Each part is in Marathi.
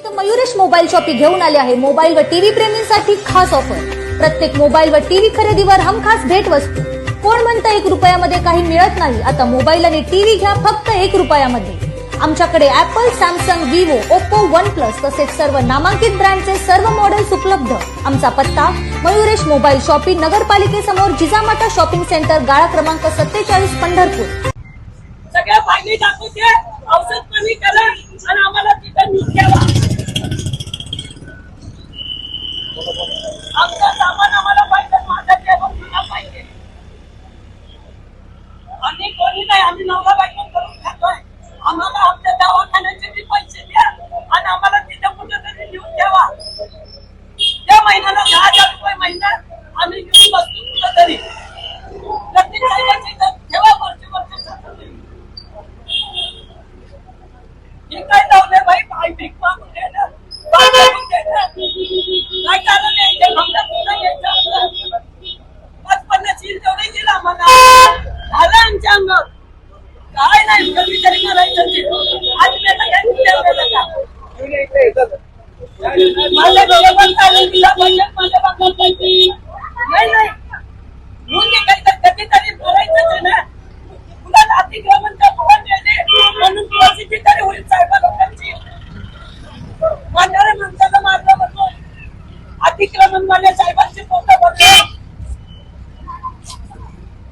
तर मयुरेश मोबाईल शॉपी घेऊन आले आहे मोबाईल व टीव्ही प्रेमींसाठी खास ऑफर। प्रत्येक मोबाईल व टीव्ही खरेदीवर हमखास भेट वस्तू। कोण म्हणतं 1 रुपयामध्ये काही मिळत नाही? आता मोबाईल आणि टीव्ही घ्या फक्त 1 रुपयामध्ये। आमच्याकडे Apple, Samsung, Vivo, Oppo, OnePlus तसेच सर्व नामांकित ब्रँडचे सर्व मॉडेल्स उपलब्ध। आमचा पत्ता मयुरेश मोबाईल शॉपी, नगरपालिकेसमोर जिजामाता शॉपिंग सेंटर, गाळा क्रमांक 47, पंढरपूर। सगळ्या पाणी टाकू दे, औषध पाणी करा आणि आम्हाला तिथं नीट ठेवा। आमचं सामान आम्हाला पाहिजे, माझं जेवण तुला पाहिजे। आणि कोणी नाही, आम्ही नवरा बायको करून खातोय। आम्हाला आमच्या दवाखान्याचे बी पैसे द्या आणि आम्हाला तिथं कुठेतरी नेऊन ठेवा। त्या महिन्याला 10,000 रुपये महिना आम्ही घेऊन बसतो कुठेतरी। प्रत्येक साहेबाची ठेवा वरची हे काय लावले भाई, पाय भीक मागून दे ना, पाय मागून दे ना। काय कारण आहे ते आमच्या पुढे यायचं? 50 येईल तेवढे दिला आम्हाला, झालं आमच्या अंगावर। काय नाही कधी तरी करायचं ते। आज मी आता काय ठेवलेलं का? माझ्या डोळ्यावर चालेल तिला पाहिजे, माझ्या बांगला पाहिजे नाही म्हणजे काही कधीतरी बोलायचंच आहे ना। तुला अतिक्रमणचा फोन दिले म्हणून तुला कितीतरी होईल साहेबा लोकांची। मारणाऱ्या माणसाला मारलं म्हणून अतिक्रमणवाल्या साहेबांची फोटो बघले,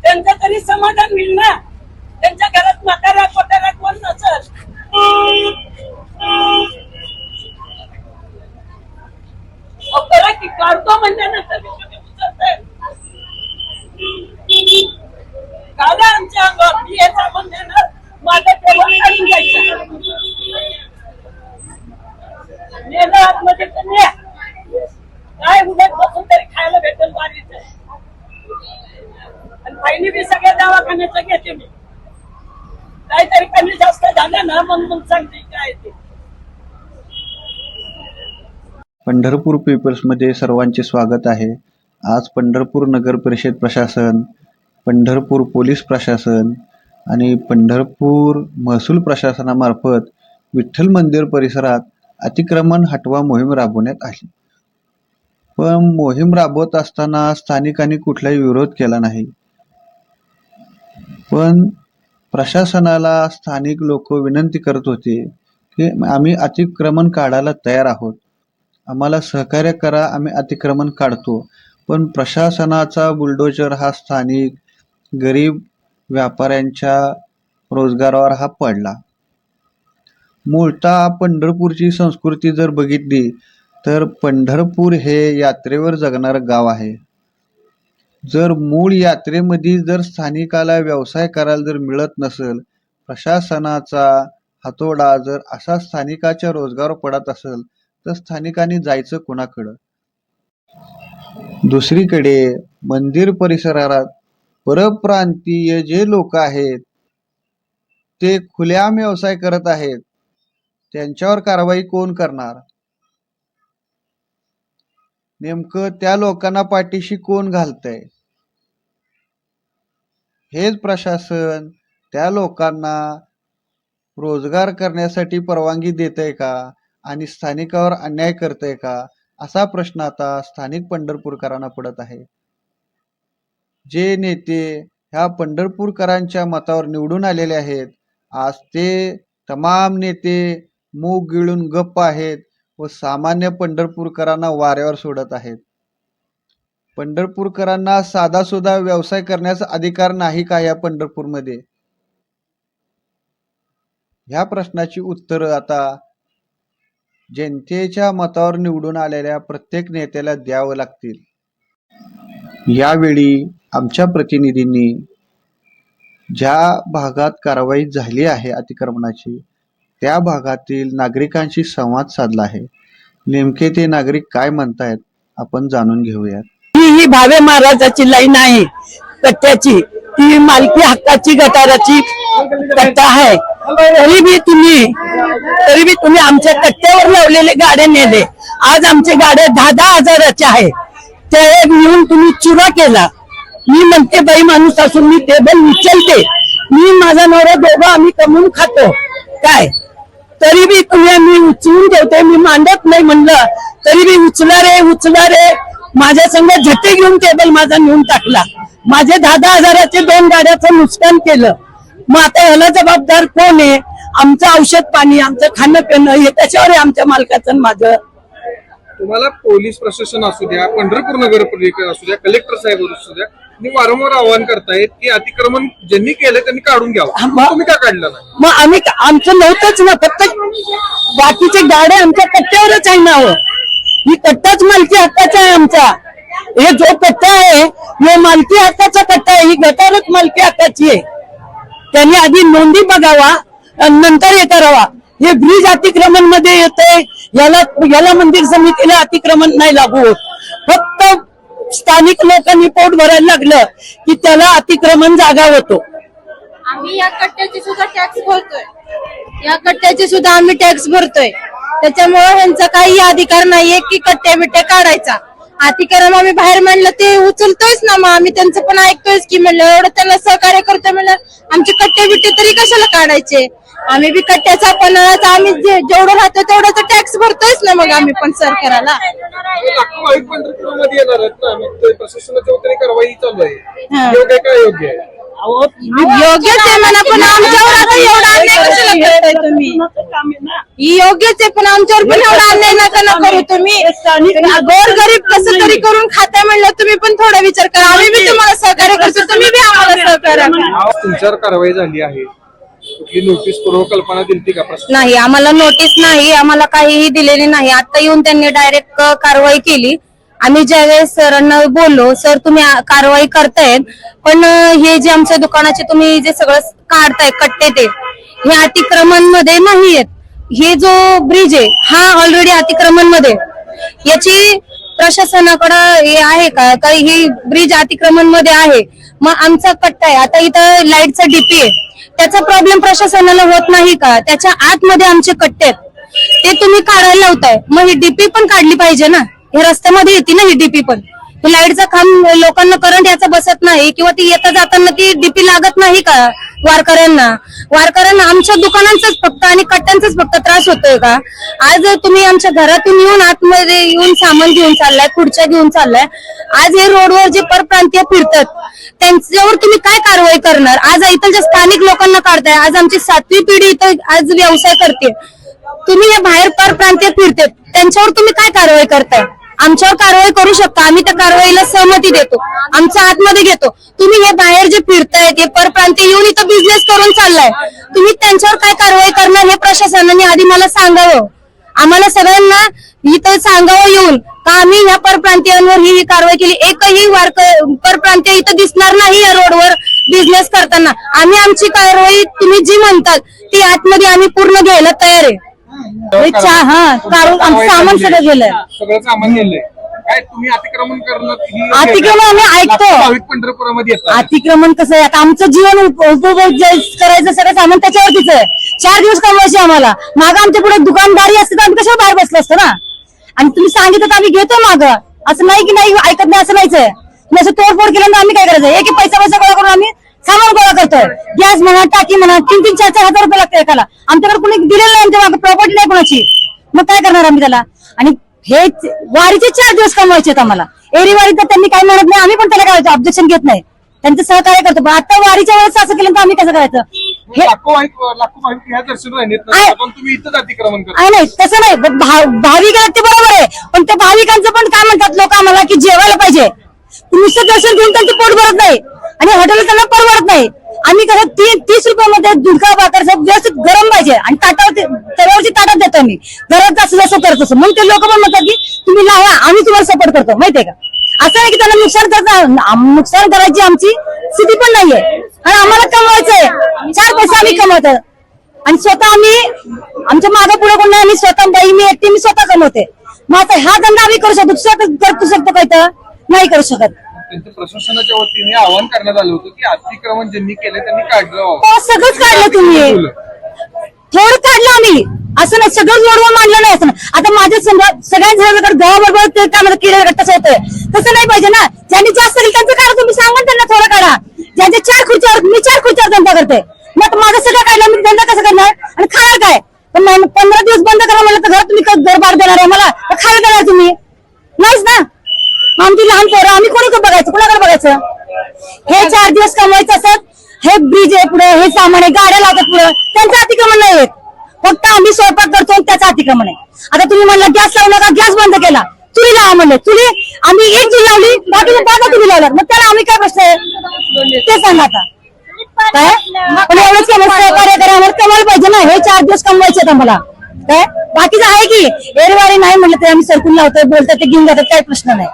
त्यांचं तरी समाधान होईल ना। त्यांच्या घरात म्हातारा कोटारा कोण नसल। करा की काढतो म्हणल्यानंतर काढा आमच्या अंगावर, मी याचा म्हणल्यानं माझं टेबल काढून जायचं। नेलं आतमध्ये तर न्या, काय उद्या बसून तरी खायला भेटेल वारीचं। आणि पहिली बी सगळ्या दवाखान्याचं घेते मी, काहीतरी कमी जास्त झालं ना मग सांगते काय ते। पंढरपूर पीपल्समध्ये सर्वांचे स्वागत आहे। आज पंढरपूर नगर परिषद प्रशासन, पंढरपूर पोलीस प्रशासन आणि पंढरपूर महसूल प्रशासनामार्फत विठ्ठल मंदिर परिसरात अतिक्रमण हटवा मोहीम राबवण्यात आली। पण मोहीम राबवत असताना स्थानिकांनी कुठलाही विरोध केला नाही। पण प्रशासनाला स्थानिक लोक विनंती करत होते की आम्ही अतिक्रमण काढायला तयार आहोत, आम्हाला सहकार्य करा, आम्ही अतिक्रमण काढतो। पण प्रशासनाचा बुलडोजर हा स्थानिक गरीब व्यापाऱ्यांच्या रोजगारावर हा पडला। मूळतः पंढरपूरची संस्कृती जर बघितली तर पंढरपूर हे यात्रेवर जगणारं गाव आहे। जर मूळ यात्रेमध्ये जर स्थानिकाला व्यवसाय करायला जर मिळत नसेल, प्रशासनाचा हातोडा जर असा स्थानिकाच्या रोजगारावर पडत असेल तर स्थानिकांनी जायचं कोणाकडं? दुसरीकडे मंदिर परिसरात परप्रांतीय जे लोक आहेत ते खुलेआम व्यवसाय करत आहेत, त्यांच्यावर कारवाई कोण करणार? नेमकं त्या लोकांना पाठीशी कोण घालतंय? हेच प्रशासन त्या लोकांना रोजगार करण्यासाठी परवानगी देतंय का आणि स्थानिकावर अन्याय करतंय का, असा प्रश्न आता स्थानिक पंढरपूरकरांना पडत आहे। जे नेते ह्या पंढरपूरकरांच्या मतावर निवडून आलेले आहेत, आज ते तमाम नेते मूग गिळून गप्प आहेत व सामान्य पंढरपूरकरांना वाऱ्यावर सोडत आहेत। पंढरपूरकरांना साधा सुद्धा व्यवसाय करण्याचा अधिकार नाही का या पंढरपूरमध्ये? ह्या प्रश्नाची उत्तरं आता जनतेच्या मतावर निवडून आलेल्या प्रत्येक नेत्याला द्यावं लागतील। यावेळी आमच्या प्रतिनिधींनी ज्या भागात कारवाई झाली आहे अतिक्रमणाची, त्या भागातील नागरिकांशी संवाद साधला आहे। नेमके ते नागरिक काय म्हणतायत आपण जाणून घेऊयात। ही भावे महाराजाची लाईन आहे कट्ट्याची, ती मालकी हक्काची गटाराची कट्टा आहे। तरी बी तुम्ही आमच्या कट्ट्यावर लावलेले गाड्या नेले। आज आमचे गाड्या 10-10 हजाराचे आहे, ते नेऊन तुम्ही चुरा केला। मी म्हणते बाई माणूस असून मी टेबल उचलते, मी माझा नवरा दोघं आम्ही कमवून खातो काय, तरी बी तुम्ही मी उचलून ठेवते, मी मांडत नाही म्हणलं तरी बी उचला रे माझ्या संग झटे घेऊन टेबल माझा नेऊन टाकला. माझे 10,000चे 2 गाड्याचं नुकसान केलं. मग आता याला जबाबदार कोण आहे? आमचं औषध पाणी, आमचं खाणं पिणं हे त्याच्यावर आहे आमच्या मालकाचं आणि माझं. तुम्हाला पोलीस प्रशासन असू द्या, पंढरपूर नगरपालिका असू द्या, कलेक्टर साहेब असू द्या, मी वारंवार आवाहन करतायत की अतिक्रमण ज्यांनी केलंय त्यांनी काढून घ्यावं. मग- तुम्ही का काढलं नाही? मग आमचं नव्हतंच ना, फक्त बाकीचे गाड्या आमच्या कट्ट्यावरच आहे ना. ही कट्टाच मालकी हक्काचा आहे आमचा. हे जो कट्टा आहे हे मालकी हक्काचा कट्टा आहे, ही गटारच मालकी हक्काची आहे. त्यांनी आधी नोंदी बघावा आणि नंतर हे करावा. हे ब्रिज अतिक्रमण मध्ये येतंय, याला मंदिर समितीला अतिक्रमण नाही लागू होत. फक्त स्थानिक लोकांनी पोट भरायला लागलं की त्याला अतिक्रमण जागा होतो. आम्ही या कट्ट्याचे सुद्धा टॅक्स भरतोय, या कट्ट्याचे सुद्धा आम्ही टॅक्स भरतोय. त्याच्यामुळे ह्यांचा काही अधिकार नाहीये की कट्ट्या बिट्ट्या काढायचा. अतिक्रम आम्ही बाहेर म्हणलं ते उचलतोयच ना, मग आम्ही त्यांचं पण ऐकतोयच की म्हणलं एवढं त्यांना सहकार्य करतोय म्हणलं आमचे कट्टे बिट्टे तरी कशाला काढायचे. आम्ही बी कट्ट्याचा पण आम्ही जेवढं राहतो तेवढं टॅक्स भरतोयच ना, मग आम्ही पण सरकाराला. लाखो भाविक पंढरपूरमध्ये येणार आहेत ना, मग ते प्रशासनाच्या वतीने कारवाई चालू आहे. हा. योग्य आहे का योग्य आहे? योग्यच आहे म्हणा, पण आमच्यावर आता एवढा अन्याय कशाला करताय तुम्ही? ही योग्यच आहे, पण आमच्यावर पण एवढा अन्याय नका ना करू तुम्ही. गोरगरीब कसं तरी करून खाताय म्हणलं तुम्ही पण थोडा विचार करा. आम्ही बी तुम्हाला सहकार्य करतो, तुम्ही बी आम्हाला सहकार्य करा. तुमच्यावर कारवाई झाली आहे, कुठली नोटीस पूर्व कल्पना दिली का प्रशासन? नाही, आम्हाला नोटीस नाही, आम्हाला काहीही दिलेली नाही. आता येऊन त्यांनी डायरेक्ट कारवाई केली. आम्ही ज्यावेळेस सरांना बोललो, सर तुम्ही कारवाई करतायत पण हे जे आमच्या दुकानाचे तुम्ही जे सगळं काढताय कट्टे ते हे अतिक्रमण मध्ये नाही आहेत. हे जो ब्रिज आहे हा ऑलरेडी अतिक्रमण मध्ये, याची प्रशासनाकडे हे आहे का? काही ही ब्रिज अतिक्रमण मध्ये आहे. मग आमचा कट्टा आहे, आता इथं लाईटचा डीपी आहे, त्याचा प्रॉब्लेम प्रशासनाला होत नाही का? त्याच्या आतमध्ये आमचे कट्टे आहेत, ते तुम्ही काढायला लावताय. मग ही डीपी पण काढली पाहिजे ना. हे रस्त्यामध्ये येते ना ही डीपी पण. हे लाईटचा खांब लोकांना करंट याचा बसत नाही किंवा ती येता जाताना ती डीपी लागत नाही का वारकऱ्यांना? आमच्या दुकानांचाच फक्त आणि कट्ट्यांचाच फक्त त्रास होतोय का? आज तुम्ही आमच्या घरातून येऊन आतमध्ये येऊन सामान घेऊन चाललाय, खुर्च्या घेऊन चाललाय. आज हे रोडवर जे परप्रांतीय फिरतात त्यांच्यावर तुम्ही काय कारवाई करणार? आज इथं जे स्थानिक लोकांना काढताय, आज आमची 7वी पिढी इथं आज व्यवसाय करते. तुम्ही हे बाहेर परप्रांतीय फिरते त्यांच्यावर तुम्ही काय कारवाई करताय? आमच्यावर कारवाई करू शकता, आम्ही त्या कारवाईला सहमती देतो, आमच्या आतमध्ये घेतो. तुम्ही हे बाहेर जे फिरतायत हे परप्रांतीय येऊन इथं बिझनेस करून चाललाय, तुम्ही त्यांच्यावर काय कारवाई करणार हे प्रशासनाने आधी मला सांगावं. आम्हाला सगळ्यांना इथं सांगावं येऊन का आम्ही ह्या परप्रांतीयांवर ही कारवाई केली. एकही परप्रांतीय इथं दिसणार नाही या रोडवर बिझनेस करताना. आम्ही आमची कारवाई तुम्ही जी म्हणतात ती आतमध्ये आम्ही पूर्ण घ्यायला तयार आहे. सामान सगळं गेलंय, सगळं सामान गेलंय. काय तुम्ही अतिक्रमण करणं अतिक्रमण आम्ही ऐकतो. भाविक पंढरपुरामध्ये येतात. अतिक्रमण कसं आहे, आता आमचं जीवन उपभोग करायचं सगळं सामान त्याच्यावरतीच आहे. 4 दिवस कमवायचे आम्हाला. मागं आमच्या पुढे दुकानदारी असते तर आम्ही कशावर बाहेर बसलो असतो ना. आणि तुम्ही सांगितलं तर आम्ही घेतो मागं. असं नाही की नाही ऐकत नाही, असं नाहीच आहे. तुम्ही असं तोडफोड केल्यानंतर आम्ही काय करायचं? एक पैसा गोळा करून आम्ही सामान गोळा करतोय. गॅस म्हणा, टाकी म्हणा, 3-3, 4-4 हजार रुपये लागतात एकाला. आमच्याकडे कुणी दिलेलं नाही, आमच्या मागे प्रॉपर्टी नाही कोणाची. मग काय करणार आम्ही त्याला? आणि हे वारीचे 4 दिवस कमवायचे आहेत आम्हाला. एरी वारी तर त्यांनी काय म्हणत नाही, आम्ही पण त्याला काय ऑब्जेक्शन घेत नाही, त्यांचं सहकार्य करतो. पण आता वारीच्या वेळेस असं केलं तर आम्ही कसं करायचं? हे लाखो भाविक ह्या दर्शन राहिलेत ना, पण तुम्ही इथंच अतिक्रमण करता. नाही तसं नाही. भाविक आहेत ते बरोबर आहे, पण त्या भाविकांचं पण काय म्हणतात लोक आम्हाला की जेवायला पाहिजे. नुसतं दर्शन घेऊन त्यांचं पोट भरत नाही आणि हॉटेल त्यांना परवडत नाही. आम्ही कसं 30 रुपयामध्ये दुधका भाकर व्यवस्थित गरम पाहिजे आणि तव्यावरची ताटात देतो आम्ही. घरात जास्त जास्त करत असतो. मग ते लोक पण म्हणतात की तुम्ही लावा, आम्ही तुम्हाला सपोर्ट करतो. माहितीये का? असं नाही की त्यांना नुकसान करायची आमची स्थिती पण नाहीये. आणि आम्हाला कमवायचंय, 4 पैसे आम्ही कमवतो. आणि स्वतः आम्ही आमच्या मागे पुढे कोण नाही, आम्ही स्वतः बाई मी एकटी मी स्वतः कमवते. मग आता हा धंदा आम्ही करू शकतो, करू शकतो काय तर नाही करू शकत. त्यांचं प्रशासनाच्या वतीने आवाहन करण्यात आलं होतं की अतिक्रमण ज्यांनी केलं त्यांनी काढलं. हो, सगळंच काढलं तुम्ही. थोडं काढलं आम्ही, असं नाही सगळं जोडवून मांडलं नाही. असं नाही. आता माझ्या सगळ्याच गावाबरोबर ते काय म्हणतात किराया तसं होतंय. तसं नाही पाहिजे ना. ज्यांनी जास्त केलं त्यांचं काढा, तुम्ही सांगा त्यांना थोडं काढा. ज्यांच्या 4 खुर्च्यावर, मी 4 खुर्च्यावर धंदा करते, मग माझं सगळं काढलं मी धंदा कसं करणार आणि खाणार काय? पण स्वयंपाक देणार आहे मला तर खायला देणार तुम्ही नाहीच ना. आमची लहान पोरं आम्ही कोणी बघायचं, कोणाकडे बघायचं. हे 4 दिवस कमवायचं असत. हे ब्रिज आहे पुढे, हे सामान आहे, गाड्या लावतात पुढे, त्यांचं अतिक्रमण नाही येत. फक्त आम्ही स्वयंपाक करतो आणि त्याचं अतिक्रमण आहे. आता तुम्ही म्हणलं गॅस लावू नका, गॅस बंद केला. चुली लावा म्हणले, चुली आम्ही एक चुली लावली, बाकी तुम्ही लावणार. मग त्याला आम्ही काय प्रश्न आहे ते सांगा आता. काय पण एवढंच केलं सहकार्य करा, आम्हाला कमायला पाहिजे ना. हे 4 दिवस कमवायचे आम्हाला. काय बाकीचं आहे की एरवारी नाही म्हणलं तर आम्ही सरकून लावतोय, बोलतात ते घेऊन जातात, काही प्रश्न नाही.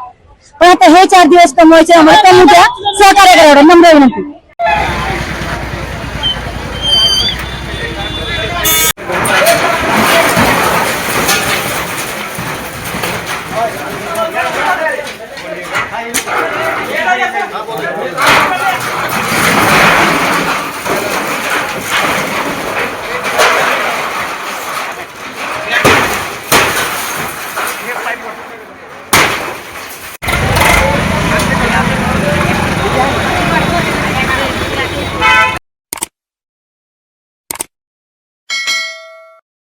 पण आता हे 4 दिवस कमवायचे आम्हाला, कमवून द्या, सहकार्य करा, एवढं नम्र विनंती.